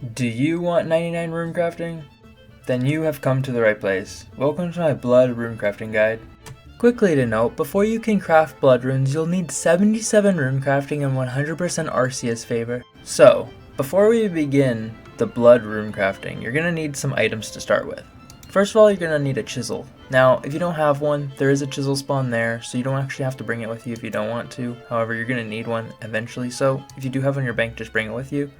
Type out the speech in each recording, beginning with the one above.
Do you want 99 runecrafting? Then you have come to the right place. Welcome to my blood runecrafting guide. Quickly to note, before you can craft blood runes, you'll need 77 runecrafting and 100% RCS favor. So, before we begin the blood runecrafting, you're going to need some items to start with. First of all, you're going to need a chisel. Now, if you don't have one, there is a chisel spawn there, so you don't actually have to bring it with you if you don't want to. However, you're going to need one eventually, so if you do have one in your bank, just bring it with you.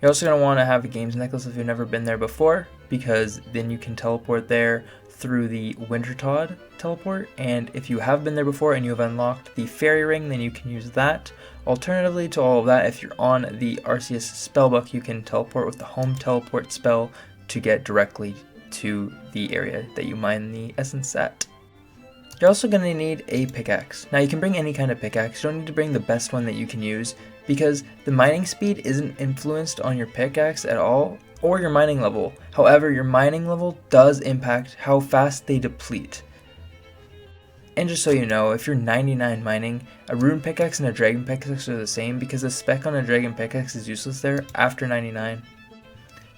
You're also going to want to have a games necklace if you've never been there before, because then you can teleport there through the Wintertodd teleport, and if you have been there before and you have unlocked the fairy ring, then you can use that. Alternatively to all of that, if you're on the RCS spellbook, you can teleport with the home teleport spell to get directly to the area that you mine the essence at. You're also going to need a pickaxe. Now you can bring any kind of pickaxe, you don't need to bring the best one that you can use, because the mining speed isn't influenced on your pickaxe at all, or your mining level. However, your mining level does impact how fast they deplete. And just so you know, if you're 99 mining, a rune pickaxe and a dragon pickaxe are the same, because the spec on a dragon pickaxe is useless there after 99.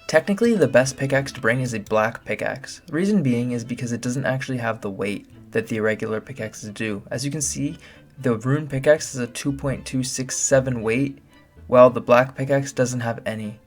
Technically, the best pickaxe to bring is a black pickaxe. The reason being is because it doesn't actually have the weight that the irregular pickaxes do. As you can see, the rune pickaxe is a 2.267 weight, while the black pickaxe doesn't have any.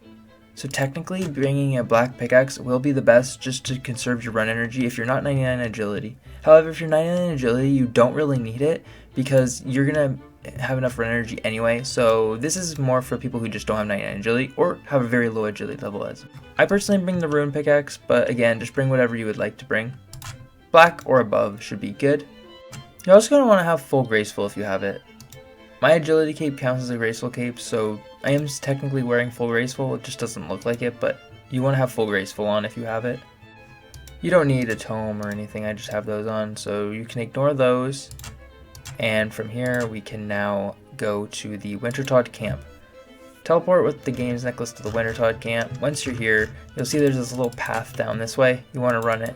So technically, bringing a black pickaxe will be the best just to conserve your run energy if you're not 99 agility. However, if you're 99 agility, you don't really need it because you're going to have enough run energy anyway. So this is more for people who just don't have 99 agility or have a very low agility level as. I personally bring the rune pickaxe, but again, just bring whatever you would like to bring. Black or above should be good. You're also going to want to have full graceful if you have it. My agility cape counts as a graceful cape, so I am technically wearing full graceful. It just doesn't look like it, but you want to have full graceful on if you have it. You don't need a tome or anything, I just have those on, so you can ignore those. And from here, we can now go to the Wintertodd camp. Teleport with the games necklace to the Wintertodd camp. Once you're here, you'll see there's this little path down this way. You want to run it.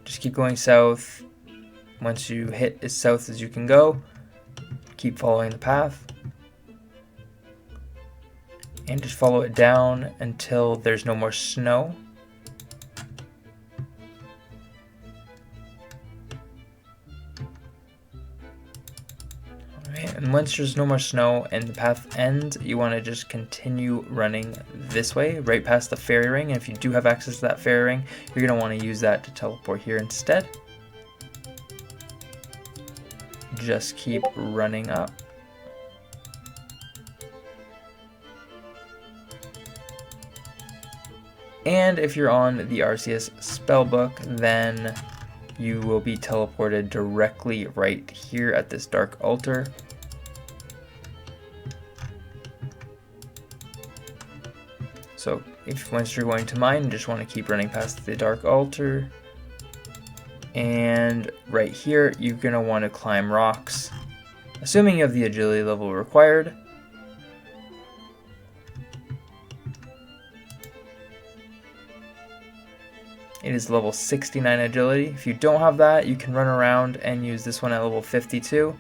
Just keep going south. Once you hit as south as you can go, keep following the path. And just follow it down until there's no more snow. Alright, and once there's no more snow and the path ends, you want to just continue running this way, right past the fairy ring. And if you do have access to that fairy ring, you're going to want to use that to teleport here instead. Just keep running up. And if you're on the RCS spellbook, then you will be teleported directly right here at this dark altar. So once you're going to mine, you just want to keep running past the dark altar. And right here, you're going to want to climb rocks, assuming you have the agility level required. It is level 69 agility. If you don't have that, you can run around and use this one at level 52.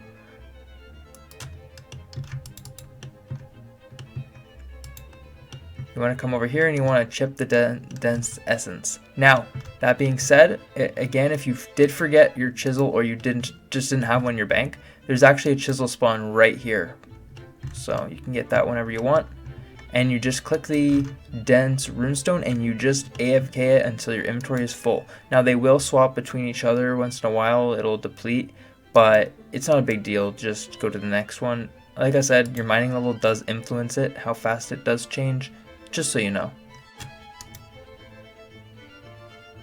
You want to come over here and you want to chip the dense essence. Now, that being said, again, if you did forget your chisel or you just didn't have one in your bank, there's actually a chisel spawn right here. So you can get that whenever you want. And you just click the dense runestone and you just AFK it until your inventory is full. Now they will swap between each other once in a while, it'll deplete, but it's not a big deal, just go to the next one. Like I said, your mining level does influence it, how fast it does change, just so you know.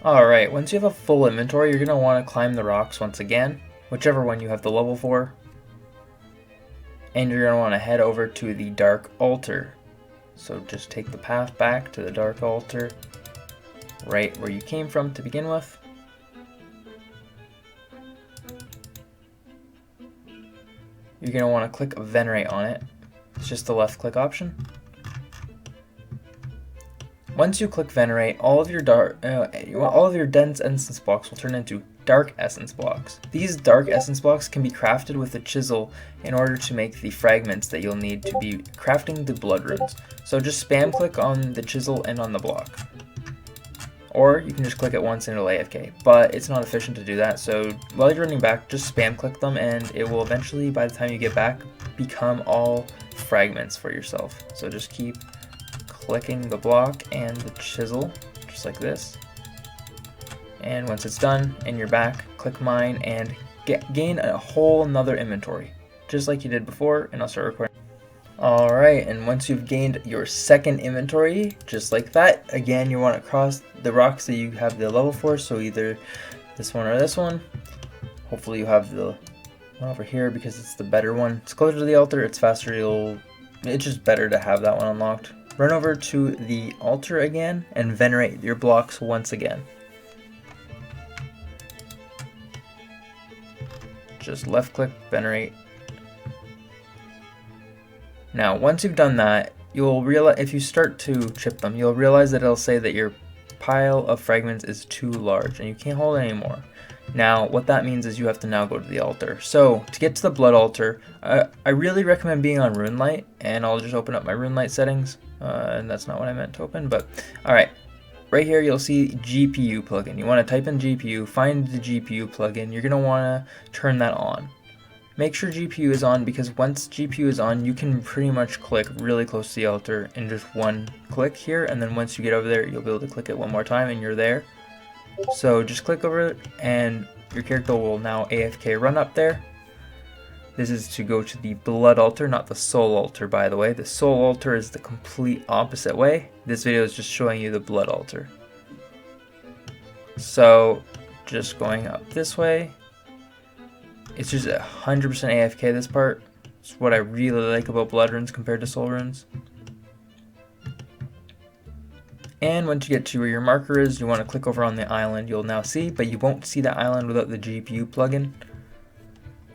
Alright, once you have a full inventory, you're going to want to climb the rocks once again, whichever one you have the level for. And you're going to want to head over to the dark altar. So just take the path back to the dark altar, right where you came from to begin with. You're going to want to click Venerate on it. It's just the left click option. Once you click Venerate, all of your dense essence blocks will turn into dark essence blocks. These dark essence blocks can be crafted with a chisel in order to make the fragments that you'll need to be crafting the blood runes. So just spam click on the chisel and on the block. Or you can just click it once and it'll AFK, but it's not efficient to do that, so while you're running back, just spam click them and it will eventually, by the time you get back, become all fragments for yourself. So just keep clicking the block and the chisel, just like this. And once it's done and you're back, click mine and gain a whole nother inventory, just like you did before, and I'll start recording. Alright, and once you've gained your second inventory, just like that, again you want to cross the rocks that you have the level for, so either this one or this one. Hopefully you have the one over here because it's the better one. It's closer to the altar, it's faster, it's just better to have that one unlocked. Run over to the altar again and venerate your blocks once again. Just left click, venerate. Now, once you've done that, you'll realize, if you start to chip them, you'll realize that it'll say that your pile of fragments is too large and you can't hold it anymore. Now, what that means is you have to now go to the altar. So, to get to the blood altar, I really recommend being on Runelight, and I'll just open up my Runelight settings, and that's not what I meant to open, but alright. Right here you'll see GPU plugin. You want to type in GPU, find the GPU plugin, you're going to want to turn that on. Make sure GPU is on, because once GPU is on, you can pretty much click really close to the altar in just one click here, and then once you get over there, you'll be able to click it one more time and you're there. So just click over it and your character will now AFK run up there. This is to go to the blood altar, not the soul altar, by the way. The soul altar is the complete opposite way. This video is just showing you the blood altar. So just going up this way. It's just 100% AFK this part. It's what I really like about blood runes compared to soul runes. And once you get to where your marker is, you want to click over on the island you'll now see, but you won't see the island without the GPU plugin.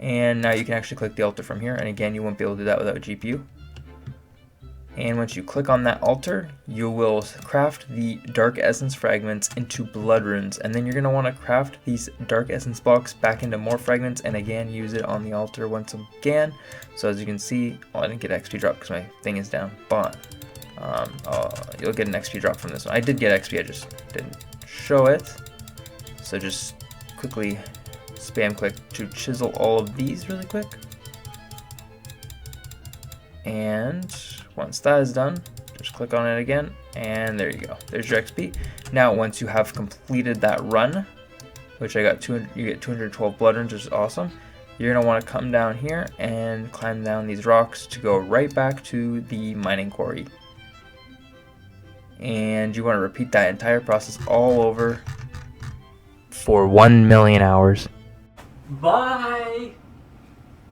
And now you can actually click the altar from here, and again you won't be able to do that without GPU. And once you click on that altar, you will craft the dark essence fragments into blood runes, and then you're going to want to craft these dark essence blocks back into more fragments, and again use it on the altar once again. So as you can see, I didn't get XP drop because my thing is down, but you'll get an XP drop from this one. I did get XP, I just didn't show it. So just quickly spam click to chisel all of these really quick. And once that is done, just click on it again, and there you go. There's your XP. Now, once you have completed that run, which I got 200, you get 212 blood runes, which is awesome. You're gonna want to come down here and climb down these rocks to go right back to the mining quarry. And you want to repeat that entire process all over for 1 million hours. Bye!